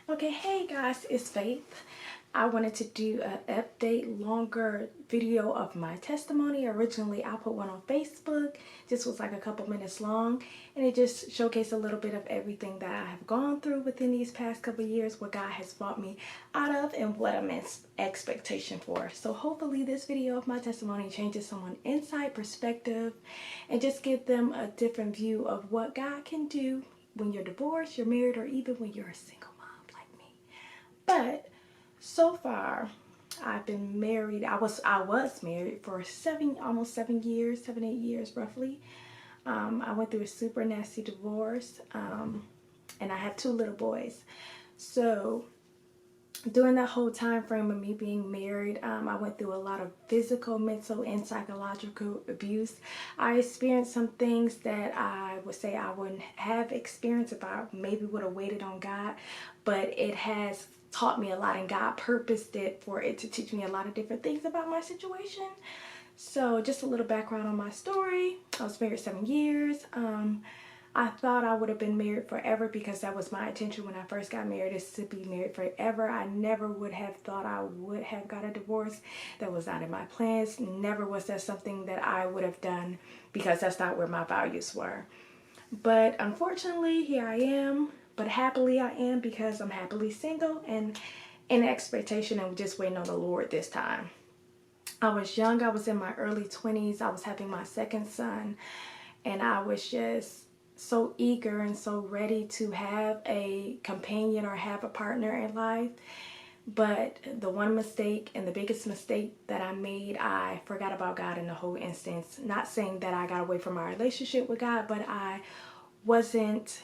Okay, hey guys, it's Faith. I wanted to do an update, longer video of my testimony. Originally, I put one on Facebook. This was like a couple minutes long, and it just showcased a little bit of everything that I have gone through within these past couple years, what God has brought me out of, and what I'm in expectation for. So hopefully this video of my testimony changes someone's insight, perspective, and just give them a different view of what God can do when you're divorced, you're married, or even when you're a single mom like me. But so far, I've been married. I was married for almost 7 years, 8 years roughly. I went through a super nasty divorce, and I had 2 little boys. So during that whole time frame of me being married, I went through a lot of physical, mental, and psychological abuse. I experienced some things that I would say I wouldn't have experienced if I maybe would have waited on God, but it has taught me a lot, and God purposed it for it to teach me a lot of different things about my situation. So just a little background on my story. I was married 7 years. I thought I would have been married forever because that was my intention when I first got married, is to be married forever. I never would have thought I would have got a divorce. That was not in my plans. Never was that something that I would have done, because that's not where my values were. But unfortunately, here I am. But happily I am, because I'm happily single and in expectation and just waiting on the Lord this time. I was young. I was in my early 20s. I was having my second son, and I was just so eager and so ready to have a companion or have a partner in life. But the one mistake, and the biggest mistake that I made, I forgot about God in the whole instance. Not saying that I got away from my relationship with God, but I wasn't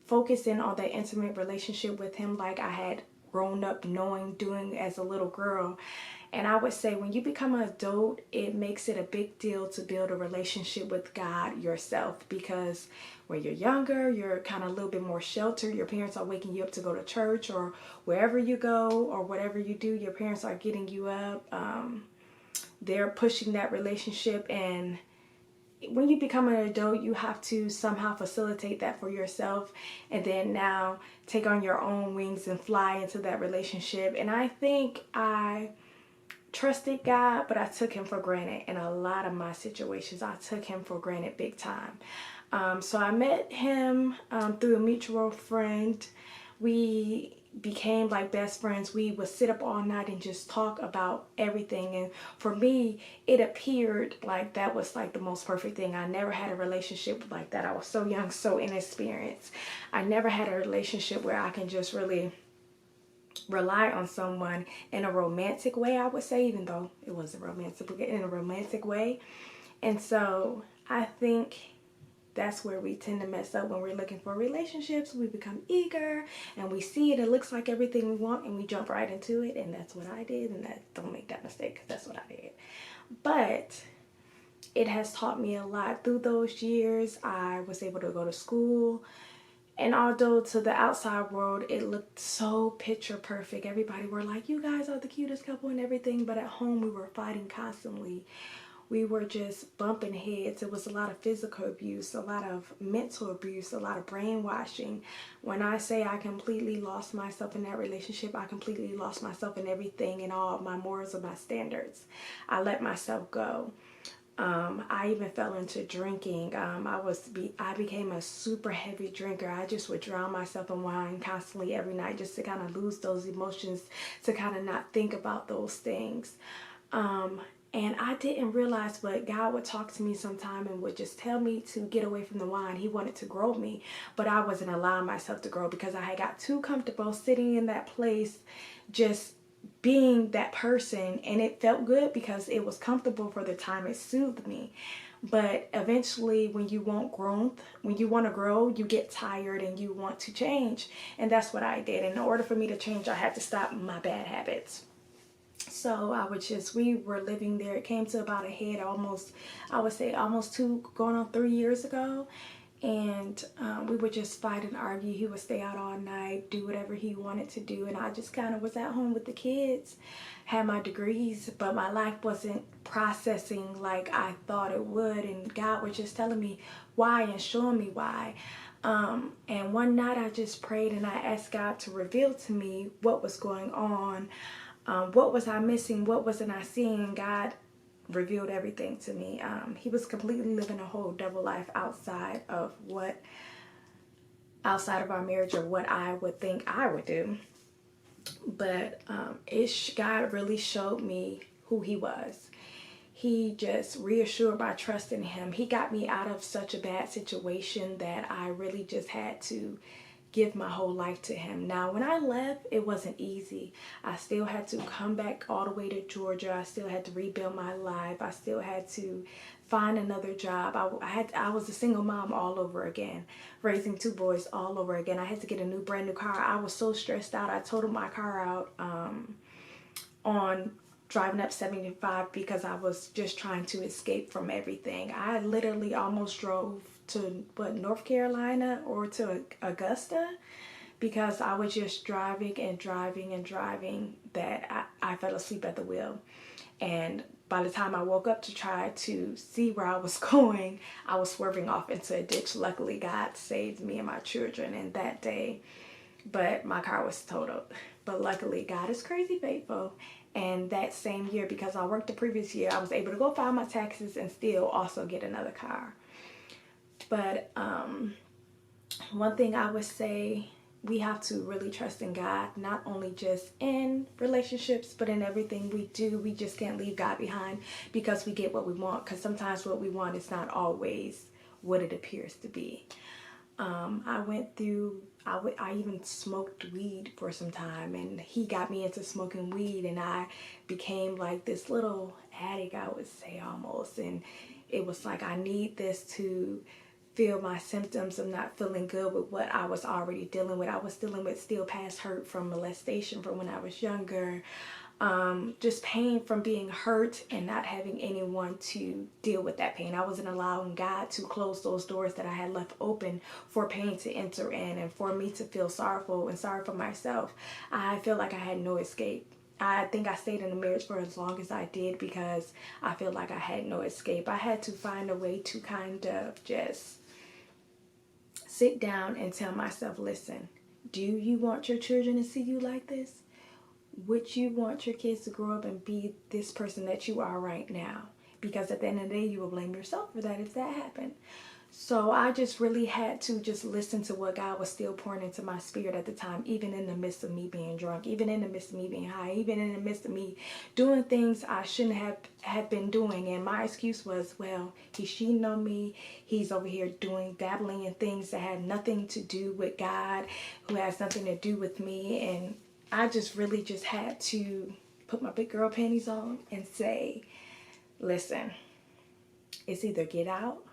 focusing on that intimate relationship with Him like I had grown up knowing, doing as a little girl. And I would say when you become an adult, it makes it a big deal to build a relationship with God yourself, because when you're younger, you're kind of a little bit more sheltered. Your parents are waking you up to go to church, or wherever you go, or whatever you do, your parents are getting you up. They're pushing that relationship, and when you become an adult, you have to somehow facilitate that for yourself, and then now take on your own wings and fly into that relationship. And I think I trusted God, but I took Him for granted. In a lot of my situations, I took Him for granted big time. So I met Him through a mutual friend. We became like best friends. We would sit up all night and just talk about everything. And for me, it appeared like that was like the most perfect thing. I never had a relationship like that. I was so young, so inexperienced. I never had a relationship where I can just really rely on someone in a romantic way, I would say, even though it wasn't romantic, but in a romantic way. And so I think that's where we tend to mess up when we're looking for relationships. We become eager and we see it, it looks like everything we want, and we jump right into it. And that's what I did, and don't make that mistake, because that's what I did. But it has taught me a lot. Through those years, I was able to go to school. And although to the outside world, it looked so picture perfect. Everybody were like, you guys are the cutest couple and everything. But at home, we were fighting constantly. We were just bumping heads. It was a lot of physical abuse, a lot of mental abuse, a lot of brainwashing. When I say I completely lost myself in that relationship, I completely lost myself in everything, and all of my morals and my standards. I let myself go. I even fell into drinking. I became a super heavy drinker. I just would drown myself in wine constantly every night, just to kind of lose those emotions, to kind of not think about those things. And I didn't realize, but God would talk to me sometime and would just tell me to get away from the wine. He wanted to grow me, but I wasn't allowing myself to grow, because I had got too comfortable sitting in that place, just being that person. And it felt good because it was comfortable for the time. It soothed me. But eventually, when you want growth, when you want to grow, you get tired and you want to change. And that's what I did. And in order for me to change, I had to stop my bad habits. So we were living there. It came to about a head almost, I would say almost going on 3 years ago. And we would just fight and argue. He would stay out all night, do whatever he wanted to do. And I just kind of was at home with the kids, had my degrees, but my life wasn't processing like I thought it would. And God was just telling me why and showing me why. And one night I just prayed and I asked God to reveal to me what was going on. What was I missing? What wasn't I seeing? God revealed everything to me. He was completely living a whole double life outside of our marriage or what I would think I would do. But God really showed me who he was. He just reassured my trust in him. He got me out of such a bad situation that I really just had to give my whole life to him. Now, when I left, it wasn't easy. I still had to come back all the way to Georgia. I still had to rebuild my life. I still had to find another job. I was a single mom all over again, raising 2 boys all over again. I had to get a brand new car. I was so stressed out. I totaled my car out on driving up 75 because I was just trying to escape from everything. I literally almost drove to North Carolina or to Augusta because I was just driving and driving and driving that I fell asleep at the wheel. And by the time I woke up to try to see where I was going, I was swerving off into a ditch. Luckily, God saved me and my children in that day, but my car was totaled. But luckily, God is crazy faithful. And that same year, because I worked the previous year, I was able to go file my taxes and still also get another car. But one thing I would say, we have to really trust in God, not only just in relationships, but in everything we do. We just can't leave God behind because we get what we want, because sometimes what we want is not always what it appears to be. I even smoked weed for some time, and he got me into smoking weed, and I became like this little addict, I would say, almost. And it was like, I need this to feel my symptoms of not feeling good with what I was already dealing with. I was dealing with still past hurt from molestation from when I was younger. Just pain from being hurt and not having anyone to deal with that pain. I wasn't allowing God to close those doors that I had left open for pain to enter in and for me to feel sorrowful and sorry for myself. I feel like I had no escape. I think I stayed in the marriage for as long as I did because I feel like I had no escape. I had to find a way to kind of just sit down and tell myself, listen, do you want your children to see you like this? Would you want your kids to grow up and be this person that you are right now? Because at the end of the day, you will blame yourself for that if that happened. So I just really had to just listen to what God was still pouring into my spirit at the time, even in the midst of me being drunk, even in the midst of me being high, even in the midst of me doing things I shouldn't have been doing. And my excuse was, well, he's cheating on me. He's over here dabbling in things that had nothing to do with God, who has nothing to do with me. And I just really just had to put my big girl panties on and say, listen, it's either get out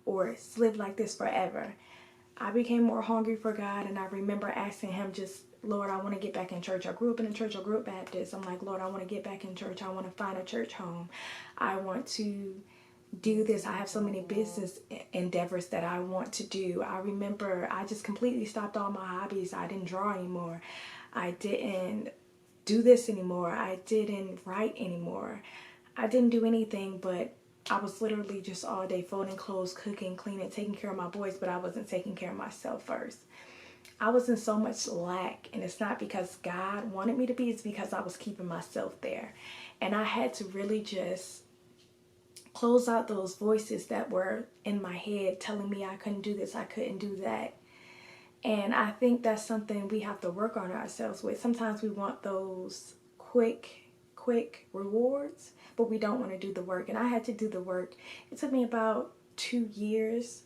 or live like this forever. I became more hungry for God, and I remember asking him, just, Lord, I want to get back in church. I grew up in a church. I grew up Baptist. I'm like, Lord, I want to get back in church. I want to find a church home. I want to do this. I have so many business endeavors that I want to do. I remember I just completely stopped all my hobbies. I didn't draw anymore. I didn't do this anymore. I didn't write anymore. I didn't do anything, but I was literally just all day folding clothes, cooking, cleaning, taking care of my boys, but I wasn't taking care of myself first. I was in so much lack, and it's not because God wanted me to be, it's because I was keeping myself there. And I had to really just close out those voices that were in my head telling me I couldn't do this, I couldn't do that. And I think that's something we have to work on ourselves with. Sometimes we want those quick rewards, but we don't want to do the work. And I had to do the work. It took me about 2 years,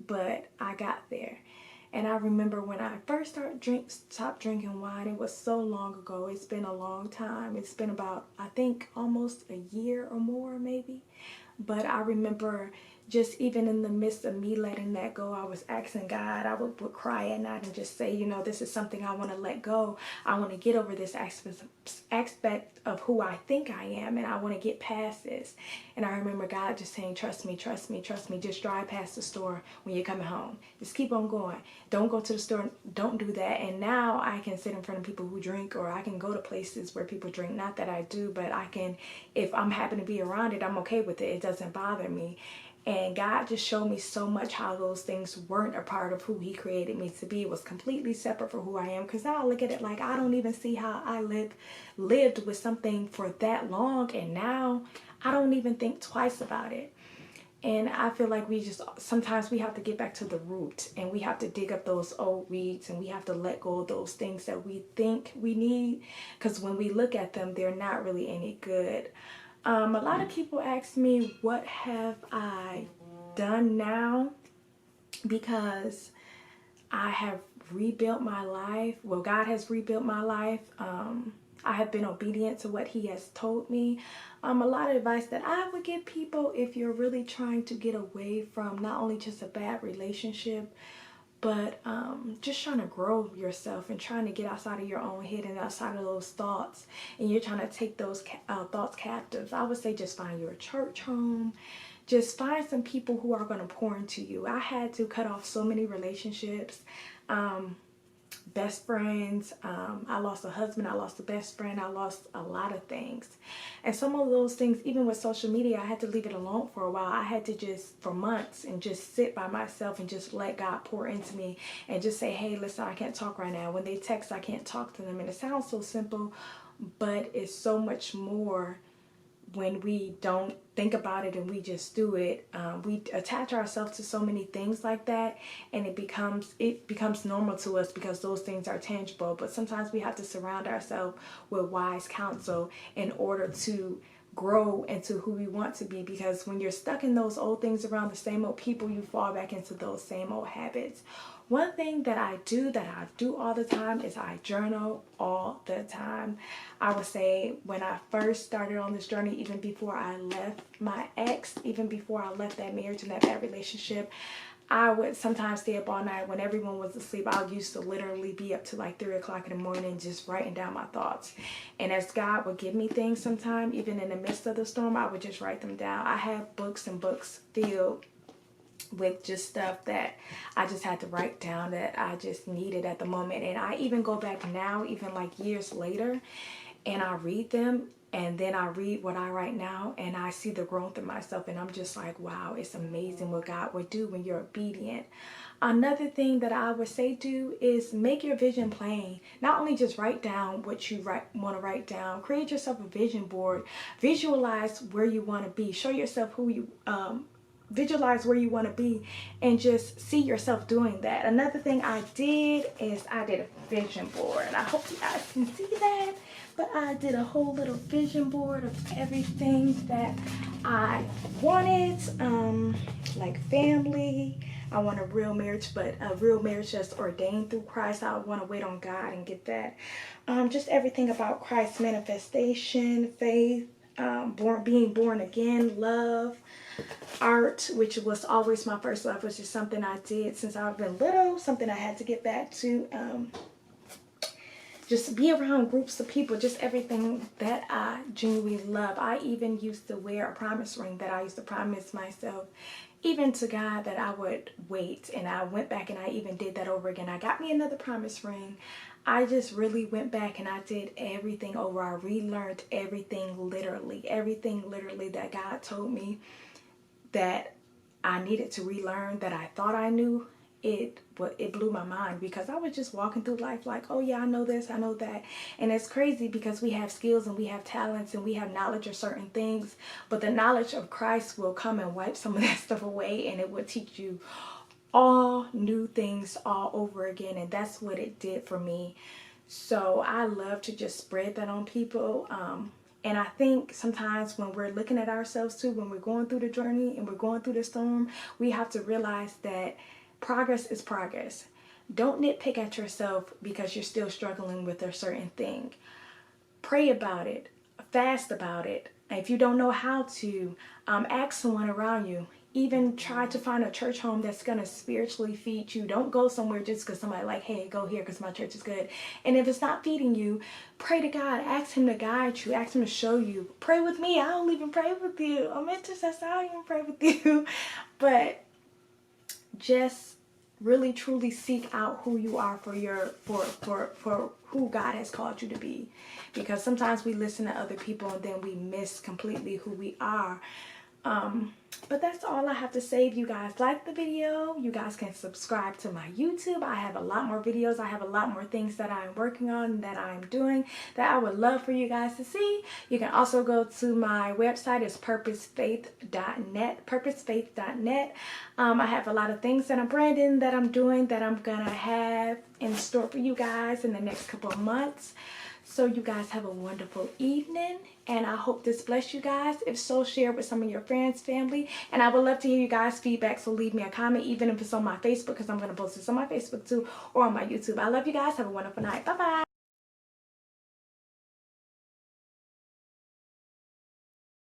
but I got there. And I remember when I first stopped drinking wine, it was so long ago. It's been a long time. It's been about, I think, almost a year or more maybe. But I remember just even in the midst of me letting that go, I was asking God. I would cry at night and just say, you know, this is something I want to let go. I want to get over this aspect of who I think I am, and I want to get past this. And I remember God just saying, trust me, trust me, trust me. Just drive past the store when you're coming home. Just keep on going. Don't go to the store. Don't do that. And now I can sit in front of people who drink, or I can go to places where people drink. Not that I do, but I can, if I'm happen to be around it, I'm okay with it. It doesn't bother me. And God just showed me so much how those things weren't a part of who he created me to be. It was completely separate from who I am. Because now I look at it like I don't even see how I lived with something for that long. And now I don't even think twice about it. And I feel like sometimes we have to get back to the root, and we have to dig up those old weeds, and we have to let go of those things that we think we need, because when we look at them, they're not really any good. A lot of people ask me, what have I done now? Because I have rebuilt my life. Well, God has rebuilt my life. I have been obedient to what he has told me. A lot of advice that I would give people if you're really trying to get away from not only just a bad relationship, but just trying to grow yourself and trying to get outside of your own head and outside of those thoughts, and you're trying to take those thoughts captive. I would say just find your church home. Just find some people who are going to pour into you. I had to cut off so many relationships. Best friends, I lost a husband, I lost a best friend, I lost a lot of things. And some of those things, even with social media, I had to leave it alone for a while. I had to just, for months, and just sit by myself and just let God pour into me and just say, hey, listen, I can't talk right now. When they text, I can't talk to them. And it sounds so simple, but it's so much more when we don't think about it and we just do it. We attach ourselves to so many things like that, and it becomes normal to us because those things are tangible. But sometimes we have to surround ourselves with wise counsel in order to grow into who we want to be, because when you're stuck in those old things around the same old people, you fall back into those same old habits. One thing that I do all the time is I journal all the time. I would say when I first started on this journey, even before I left my ex, even before I left that marriage and that bad relationship, I would sometimes stay up all night when everyone was asleep. I used to literally be up to like 3 o'clock in the morning just writing down my thoughts. And as God would give me things sometime, even in the midst of the storm, I would just write them down. I have books and books filled with just stuff that I just had to write down that I just needed at the moment. And I even go back now, even like years later, and I read them, and then I read what I write now, and I see the growth in myself, and I'm just like, wow, it's amazing what God would do when you're obedient. Another thing that I would say do is make your vision plain. Not only just write down what you want to write down, create yourself a vision board, visualize where you want to be, show yourself who you visualize where you want to be, and just see yourself doing that. Another thing I did is I did a vision board. I hope you guys can see that, but I did a whole little vision board of everything that I wanted, like family. I want a real marriage, but a real marriage that's ordained through Christ. I want to wait on God and get that. Just everything about Christ's manifestation, faith, being born again, love, art, which was always my first love, which is something I did since I've been little, something I had to get back to. Just be around groups of people, just everything that I genuinely love. I even used to wear a promise ring that I used to promise myself, even to God, that I would wait. And I went back and I even did that over again. I got me another promise ring. I just really went back and I did everything over. I relearned everything literally that God told me that I needed to relearn, that I thought I knew. It blew my mind, because I was just walking through life like, oh yeah, I know this, I know that. And it's crazy because we have skills and we have talents and we have knowledge of certain things, but the knowledge of Christ will come and wipe some of that stuff away, and it will teach you all new things all over again. And that's what it did for me. So I love to just spread that on people. And I think sometimes when we're looking at ourselves too, when we're going through the journey and we're going through the storm, we have to realize that progress is progress. Don't nitpick at yourself because you're still struggling with a certain thing. Pray about it, fast about it. If you don't know how to, ask someone around you. Even try to find a church home that's going to spiritually feed you. Don't go somewhere just because somebody like, hey, go here because my church is good. And if it's not feeding you, pray to God. Ask him to guide you. Ask him to show you. Pray with me. I'll even pray with you. I'm intercessor. I'll even pray with you. But just really truly seek out who you are for who God has called you to be. Because sometimes we listen to other people and then we miss completely who we are. But that's all I have to say. If you guys like the video, you guys can subscribe to my YouTube. I have a lot more videos. I have a lot more things that I'm working on, that I'm doing, that I would love for you guys to see. You can also go to my website. It's purposefaith.net, purposefaith.net. I have a lot of things that I'm branding, that I'm doing, that I'm gonna have in store for you guys in the next couple of months. So you guys have a wonderful evening, and I hope this blessed you guys. If so, share with some of your friends, family, and I would love to hear you guys' feedback, so leave me a comment, even if it's on my Facebook, because I'm going to post this on my Facebook too, or on my YouTube. I love you guys. Have a wonderful night. Bye-bye.